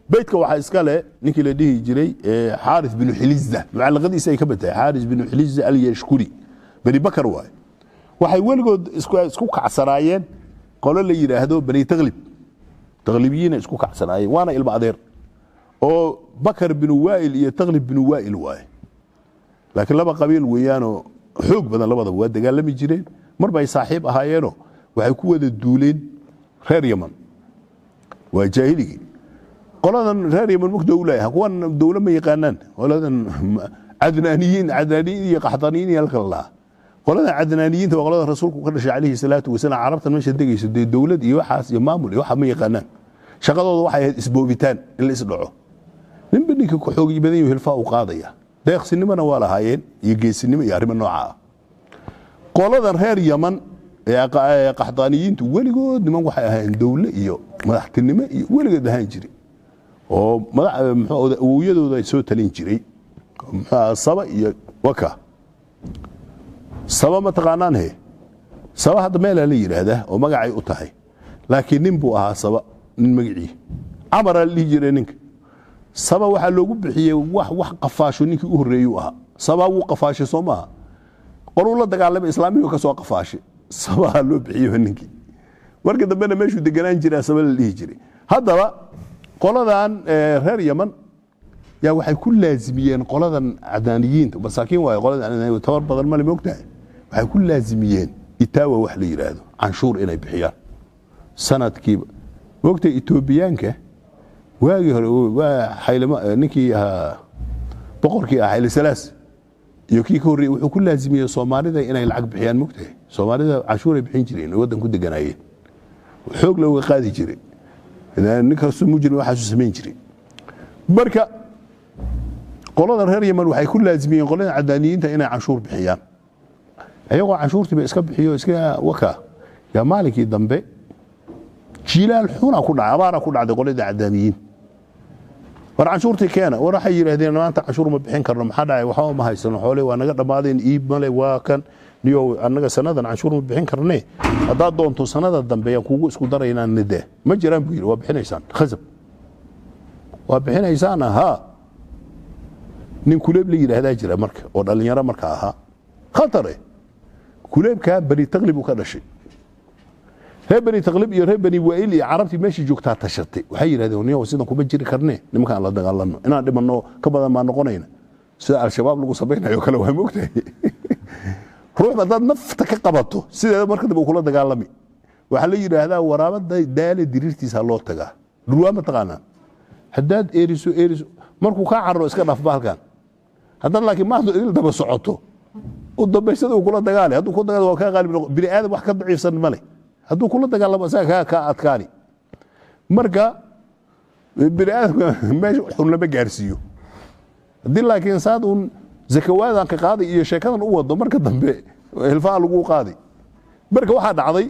بيتك waxaa iska leh ninkii la dhihi jiray Xaaris bin Xilizda macallaqadiisa ay ka batay Xaaris bin Xilizda al-Yashkuri bani Bakar waay waxay waligood isku kacsanaayeen qolo la yiraahdo bani taglibiyiin isku kacsanaayeen waana ilma adeer oo Bakar bin Waa'il iyo Taglib bin Waa'il waay laakiin laba qabiil weeyaano xoog badan labada waa dagaalami jireen marba ay saaxiib ahaayeeno waxay ku wada duuleen reer Yaman waa jaahiligi qoladan reer Yaman mug dawlaha kuwan dawlad ma yaqaanaan qoladan cadnaaniyiin iyo qaxdaniyiin iyo kala qoladan cadnaaniyiinta waa qolada rasuulku ka dhashay calayhi salaatu wasalaam carabtan meesha degayso dawlad iyo waxaas iyo maamul iyo waxa ma yaqaanaan shaqadooda waxay ahayd isboobitaan in la isdhaco nin badinka ku xoog badan iyo hilfaa u qaadaya deeqsinimana waa lahaayeen iyo geesinimo iyo arrimo nooca ah qoladan reer Yaman ee qaxdaniyiintu weligood niman waxay ahaayeen dawlad iyo madaxtinimo iyo weligood ahaan jiray oo awooyadooda ay soo talin jiray saba iyo waka saba ma taqaanaan he saba hadda meel la yiraahdaa oo magacay u tahay laakiin nin buu ahaa saba nin magacii amara li jiray ninka saba waxa loogu bixiyay wax qafaasho ninkii u horeeyay ahaa saba wuu qafaashay Soomaa qoruu la dagaalamay islaamiga ka soo qafaashay saba loo bixiyay ninkii marka dambena meeshu deganaan jiray saba la dhihi jiray haddaba qoladan reer Yaman yaa waxay ku laazimiyeen qoladan cadnaaniyiinta masaakiin way qoladan tabar badan ma moogtahay waxay ku laazimiyeen itaawa wax la yiraahdo canshuur inay bixiyaan sanadkii waqti Itoobiyaanka waagi hore waa xaylama ninkii boqorkii Hayle Salaas iyo kii ka horreeyay wuxuu ku laazimiyay Soomaalida inay lacag bixiyaan moogtahay Soomaalida canshuur ay bixin jireen wadan ku deganaayeen xoog loo qaadi jiray ninkaas mujrim waxa uu sameyn jiray marka qolada reer Yaman waxay ku laazimiyeen qolada cadnaaniyiinta inay canshuur bixiyaan ayagoo canshuurtii iska bixiyo iska waka ya maalikii dambe jilaal xuna ku dhacay abaara ku dhacday qolada cadnaaniyiin war canshuurtii keena war waxay yiraahdeen maanta canshuur ma bixin karno maxaa dhacay waxa ma haysano xoole waa naga dhamaadeen iib male waa kan niyo annaga sanadan canshuur ma bixin karnee hadaa doonto sanada dambe aan kuugu isku daraynaa nidee ma jiraan buu yiri waa bixinaysaan khasab waa bixinaysaan ha nin kuleeb la yiraahdaa jira marka oo dhalinyaro marka aha khatare kuleebka bani taglib ka dhashay reer bani taglib iyo reer bani waa'il iyo carabtii meeshii joogtaa tashatay waxay yiraahdeen niyo sidan kuma jiri karnee nimanka la dagaalano inaan dhimano ka badan ma noqonayna sida al-shabaab lagu sameeyay kala waa moogtahay ruux dad nafta ka qabato sida marka dib kula dagaalami waxa la yiraahdaa waraabada daale diriirtiisa loo tagaa dhulwaama taqaanaa hadaad eeriso markuu ka carro iska dhaaf baalkan hadan laakiin ma idil daba socoto u dambeysada uu kula dagaali haduu ku dagaalo waa ka qalbi bini aadam wax ka daciifsan male haduu kula dagaalamo asaga ka adkaani marka bini aadam meesha xun lama gaarsiiyo hadii laakiin saadun zakawaadan ka qaaday iyo sheekadan u wado marka dambe hilfaa lagu qaaday marka waxa dhacday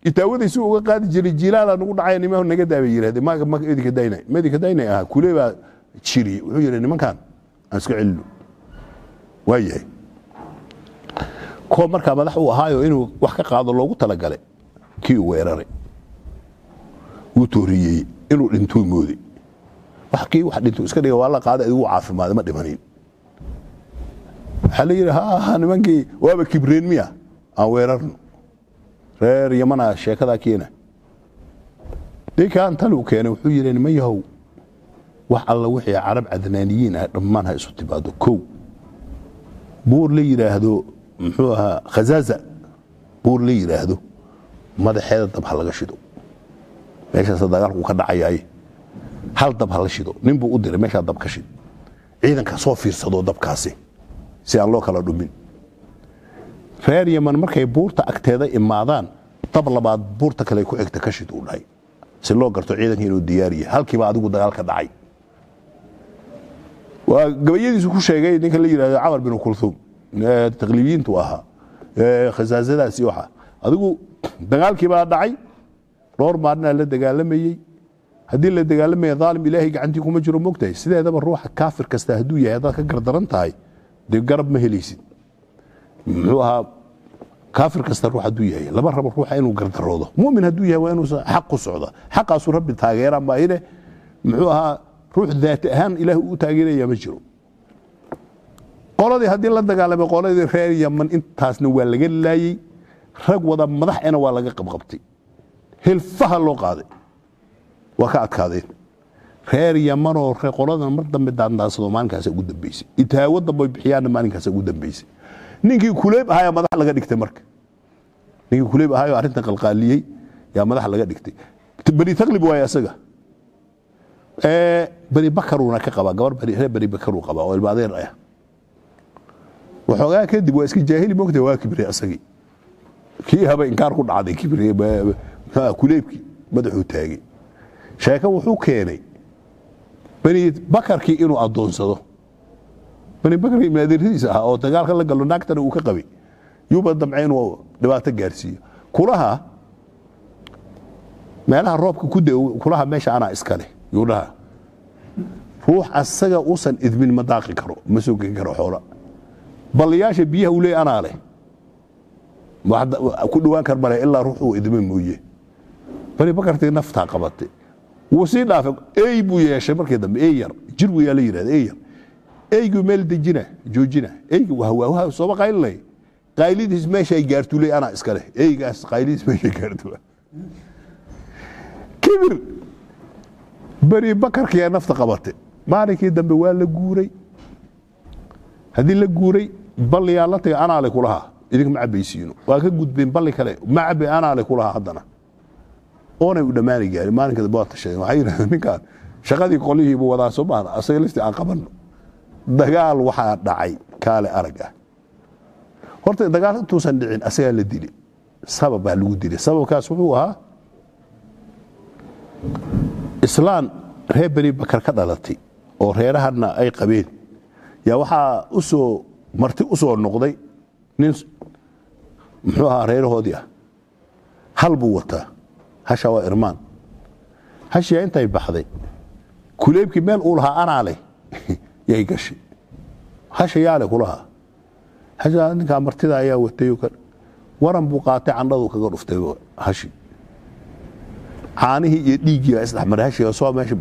itaawadiisu uga qaadi jiray jilaal aan ugu dhacay nimaha naga daabay yiraahdeen ma idinka daynay kuleeba jiri wuxuu yiri nimankan aan iska cillo waayahay ko marka madax uu ahaayo inuu wax ka qaado loogu talagalay kii weeraray uu tooriyay inuu dhinto moodi wax dhinto iska dhiga waa la qaaday adigu caafimaad ma dhimanin waxa la yiri nimankii waaba kibreen miya aan weerarno reer Yaman sheekada keena deegaan talu keenay wuxuu yiri ma yahow wax alla wixii carab cadnaaniyiin ah dhammaan ha isu tibaado ko buur la yiraahdo muxuu ahaa khazaza buur la yiraahdo madaxeeda dab laga shido meesha dagaalku ka dhacayay hal dab la shido nin buu u diray meesha dab ka shid ciidanka soo fiirsado dabkaasi si aan loo kala dhumin reer Yaman markay buurta agteeda imaadaan dab labaad buurta kale ku xigta ka shid u dhahay si loo garto ciidanka inuu diyaariyo halkiiba adigu dagaalka dhacay waa gabayadiisu ku sheegay ninka la yiraahdo Amar bin Kulthum taglibiintu ahaa khazaazadaasi waxa adigu dagaalkiiba dhacay dhowr maalin la dagaalamayay hadii la dagaalamay dhaalim ilaahi gacantii kuma jiro moogtay sideedaba ruuxa kaafir kasta haduu yahay dad ka gardaran tahay de garab ma helaysid muxuu ahaa كافر كستر روح هدوية هي لما رب روح إنه قرد الروضة مؤمن هدوية وإنه حق صعدة حق أصل ربي تاجر ما إله محوها روح ذات أهم إله وتاجر يا مجرو قولي هذه الله دجال بقولي خير يمن أنت تاسنو ولا جلاي رج وضع مضح أنا ولا قبقبتي هل فهلو قاضي وكعد قاضي خير يمن وخير قولنا مرة مدان ناس ضمان كاسة قد بيسي يتهاود ضب بحيان ما كاسة قد بيسي نيجي كليب هاي مضح لقى دكتمرك نيجي كليب هاي وعرفنا قلقالية يا مضح لقى دكتي بني تغلب ويا سجى بني بكروا كقبا قبر بني بكروا قبا والبعدين رأيه وحوجا كدب واسك جاهلي موقت واكبري أسقي كي هبا إنكار كل عادي كبري كليبكي مدحو تاجي شاكا وحو كيني بني بكر كي إنه أدون صدو بني بكر من هذه أو تقال خلا قالوا ناكتر وكقبي يوبا دمعين ودبات الجارسية كلها ما لها الرب كده كلها ماشي أنا إسكالي يقولها روح السجا أوصل إذ من مداقي كرو مسوق كرو حورا بلياش بيها ولي أنا عليه واحد كل وان كربلاء إلا روحه إذ من مويه بني بكرت نفتح قبضتي وسيل فوق أي بويا شمر كده أير جرو يا ليرة أير أي جمال دجنا جوجنا أي وهو صوب قايل لي قايلي ديس ماشي جارتو لي أنا إسكاله أي جاس قايلي ديس ماشي جارتو كبر بري بكر كي نفط قبضتي ما عليك دم بوال جوري هذه الجوري بل يا الله أنا على كلها إذا مع بيسينو وأكيد بين بل كله مع أنا على كلها حدنا أنا وده ماني جاري ماني كده بوات الشيء وحير من كان شغالي قوليه بو وضع سبحان أصيلستي عن قبل دجال واحد دعي كاله أرجع هرت دجال توصل أسيال الدليل سبب هالودي سبب كاسوها إسلام هي بري بكر كدلتي أو هيرهنا أي قبيل يا وحى أسو مرتي أسو النقضي ننس محوها رير هوديا هل بوته هشوا إرمان هشيا أنت يبحثي كليب كمال قولها أنا عليه يقشي هشيا على كلها هشيا أنك مرتي ذا يا وتيوكر ورم بقاطع عن رضوك قرفتي هشي عانيه يديجي أصلح مرهشي يسوع ماشي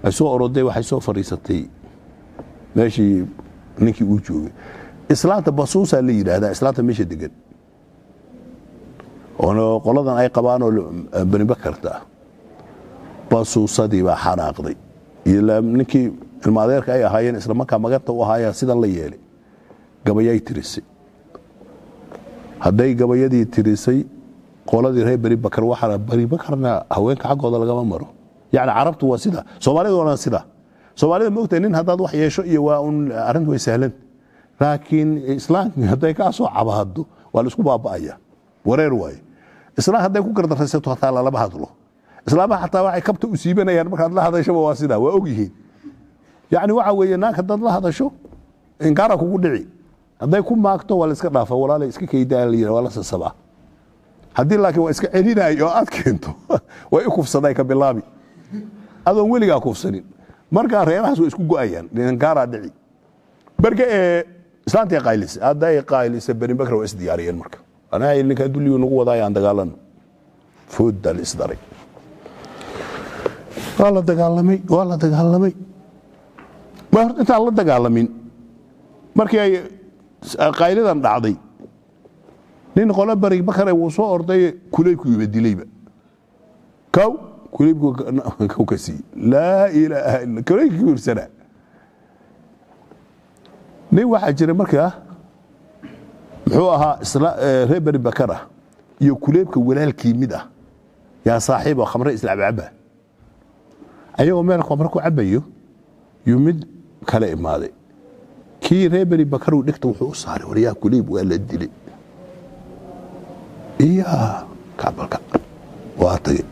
يسوع أردي وحيسوع فريستي ماشي نكي وجوه إسلام بصوصة اللي هذا إسلام مش دقن أنا قلنا أي قبانو بني بكر ده بصوصة دي بحراق دي إلا نكي المعذير أي هاي إسلام ما كان مقطع وهاي سيد الله يلي قبياي ترسي هداي قبياي دي ترسي قولدي هي بري بكر وحنا بري بكرنا هوينك حقودا لغما مaro يعني عربت waa sida Soomaalidu waa sida Soomaalida ma ogtahay nin hadaad wax yeesho iyo waa un arintu way sahlan laakiin islaamku haday ka soo cabahado waa la isku baabaya wareer way islaam haday ku gardaraysato hataa laba hadlo islaamaha hataa waxay kabta u siibanayaan markaad la hadasho waa sida waa og yihiin yani waxa weeyaan hadaad la hadasho in gaara kugu dhici haday ku maagto waa la iska dhaafa walaal iska keydaan wala sabaa haddii laakiin waa iska celinayo oo aad keento way ku kufsaday ka bilaabi adoon weligaa kufsanin marka reerahaas way isku go'ayaan in gaara dhici barka islaantii qaylis aday qaylis bani bakr waa isdiyaariyeen marka ana ninka duliyo nagu wadayaan dagaalan foodal isdaray wala dagaalamay ma inta la dagaalamin markii ay qaylidan dhacday nin qola bari bakar uu soo orday kuleybku yibadilayba kaw kuleybku kasi la ilaaha illa kuleybku ursana nin waxa jira markaa muxuu ahaa reer bari bakara iyo kuleybka walaalkii mid ah yaa saaxiibo khamre islaababa ayagoo meel khamre ku cabayo yumid kala imaaday kii reer bari bakar uu dhigta wuxuu u saaray wariyaa kuleyb waa la dilay إياه كابلك واتجي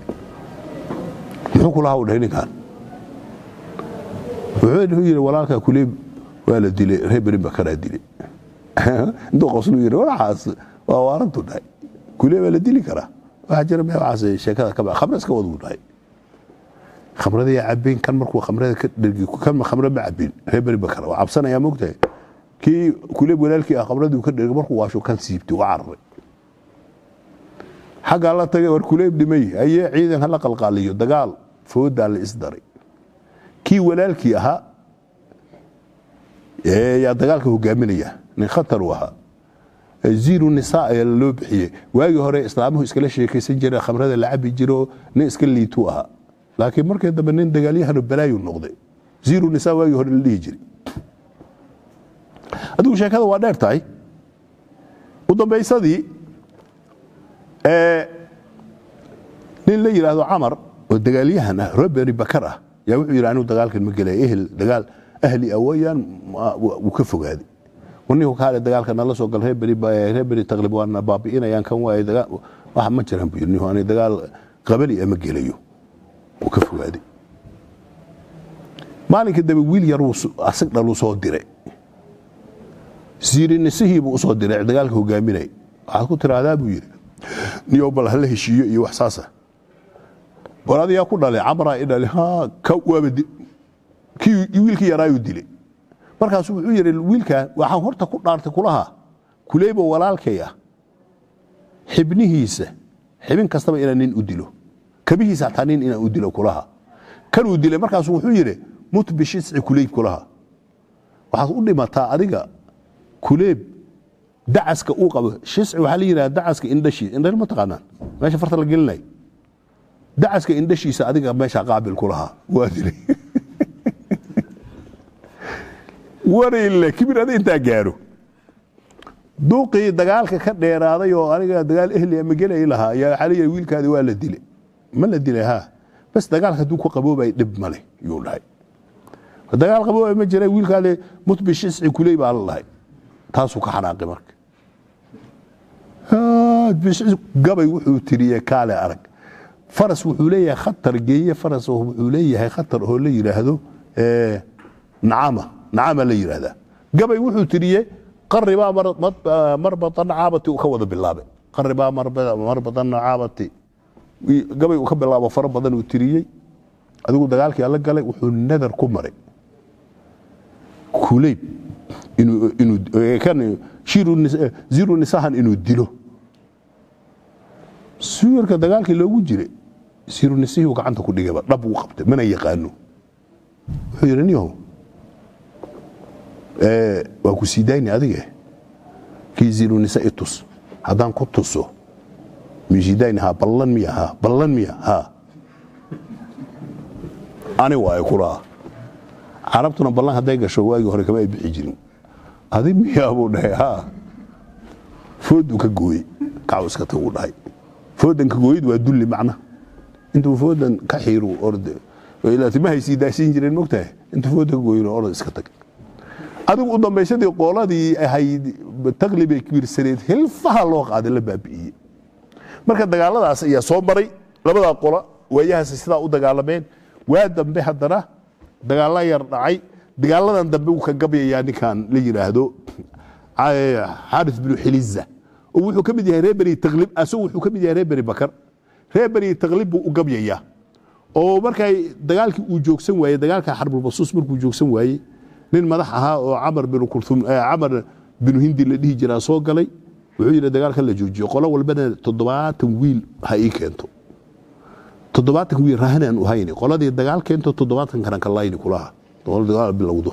نحكوا له ودهين كان وعيد هو ولاك كليب ولا دلي هبري بكرة دلي دو قصلو يري ولا حاس وارنتو داي كليب ولا دلي كرا وحجر ما عاس شيكا كبا خمرس كودو داي خمره دي عبين كان مركو خمره دلقي كم خمره بعبين هبري بكرة وعبسنا يا موقته كي كليب ولالكي خمره دي كدرق مركو واشو كان سيبتي وعربي حق الله تجي وركوليب دمي أي عيدا هلا قلقاليو دجال فود على الإصداري كي ولالكي أها يا دجالك هو جامنية من خطر وها زيرو النساء اللوبحية واجي هراء إسلامه إسكال شيء كسنجر خمر هذا اللعب يجرو نسكال اللي توها لكن مركز دبنين دجاليها البلاي والنقطة زيرو النساء واجي هراء اللي يجري أدو شيء هذا وادر تاي وضم بيصدي نين لي هذا عمر والدجاليها أنا ربي بكره يا وحي أنو دجالك المجلة دجال أهلي أويا وكفوا هذه ونيو كهذا دجال كان الله سوق الهبري تغلب وانا بابينا يعني كان وايد دجال واحد ما جرهم بيني أنا دجال قبلي أمجليه وكفوا هذه مالك الدبي ويل يروس أسقط له صوت درع زير النسيه بصوت درع دجال هو جاميني أخذ ترى هذا بيجي نيو بالهله شيء يوحساسه ورادي يقول له عمره إلى لها كوابد كي ويلكي يرايو ديلي markaas wuxuu yiri wiilka waxaan horta ku dhaartay kulaha kuleebo walaalkaya xibnihiisa xibin kastaba inaan nin u dilo kabihiisa taaniin inaan u dilo kulaha kan uu dilay markaas wuxuu yiri mut bishisci kuleeb kulaha waxaad u dhimataa adiga kuleeb dacaska uu qabo shisci waxa la yiraahdaa dacaska indhashi ma taqaanaan meesha farta la gelinay dacaska indhashiisa adiga meesha qaabil kulaha waa dilay وريله كبير هذا انت جارو دوقي دغالك كديراداي oo aniga dagaal ehli ama galay laha ya xaliya wiilkaadi waa la dilay ma la dilay ha bas dagaalka duu ku qaboobay dib male yuu dhahay dagaal qaboobay ma jiray wiilkaadi mutbishisci kulay baa Allah taasu ka xanaaqay marka bishisci gabay wuxuu tiriyay kaale arag faras wuxuu leeyahay khatar geeye faras wuxuu leeyahay khatar oo la yiraahdo نعم اللي يرهذا قبل وحو تريه قربا مربطا عابتي وكوض بالله قربا مربطا عابتي قبل وكب الله فربضا وتريه ادو دغالك يلا قال وحو النذر كمري كوليب انه كان شيرو زيرو نساهن انه ديلو سويرك دغالك لو جيري سيرو نسيه وغعنته كدغبا دب وقبته من يقانو وحو يرنيو waa ku siidayni adiga kii ziru nisa itus hadaan ku tuso mijiidayni ha ballan miya ha ani waa kula arabtuna ballan haday gasho waagi hore kama ay bixi jirin adi miya buu dhahay ha foodu ka gooy kaawiska tuu dhahay foodan ka gooyid waa dulli macna intuu foodan ka xiiro orde ila timahay siidaysin jireen mogtahay intuu foodan ka gooyno orde iska tag adigu u dambaysadii qooladii ahayd taqlibi kiirsaneed hilfaha loo qaaday la baabi'iyay marka dagaaladaas ayaa soo maray labada qola wayahaas sida u dagaalameen waa dambe hadana dagaala yar dhacay dagaaladan dambe uu ka gabayay ninkan la yiraahdo Harith bin Hilizza oo wuxuu kamid yahay reebari taqlib asoo wuxuu kamid yahay reebari Bakar reebari taqlib uu gabayaya oo markay dagaalkii uu joogsan waayay dagaalka Harbul Basuus markuu joogsan waayay nin madax ahaa oo Amr bin Kulthum Amr bin Hindi la dhihi jiray soo galay wuxuu yiri dagaalka la joojiyo qolo walbana 70 wiil ha ii keento 70 wiil rahanaan u hayni qoladii dagaal keento 70 kan ka layni kulaha dagaal bilowdo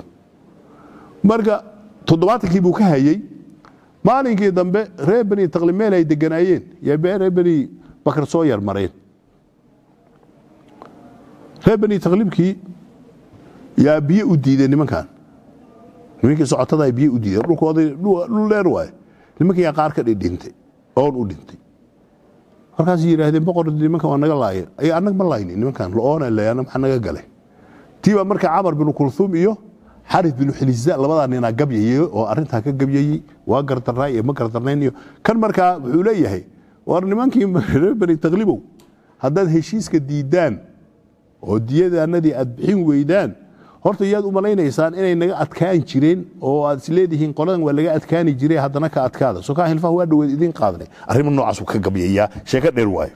marka 70 buu ka hayay maalinkii dambe reebani taqlimeen ay deganayeen ya reebani Bakar soo yar mareen reebani taqlimkii ya biyo u diiday nimankan nimankii socotada biyo u diiday dhulkoodii dhul dheer waay nimankii qaar ka dhintay oo u dhintay markaas yiraahdeen boqor nimanka waa naga laayay ay anag ma laaynin nimankan loona leeyana maxaa naga galay tiiba marka Amr bin Kulthum iyo Harith bin Hilizza labada nin gabyay oo arinta ka gabyay waa gardarnay ma gardarnayn kan marka wuxuu leeyahay war nimankii bari taqlibow haddaad heshiiska diidaan oo diyadaanadii aad bixin weydaan horta yaad u maleynaysaan inay naga adkaan jireen oo aad isleedihiin qoladan waa laga adkaani jiray haddana ka adkaada soo ka hilfaha waa dhaweed idin qaadnay arrimo noocaas ka gabyaya sheeka dheer waaye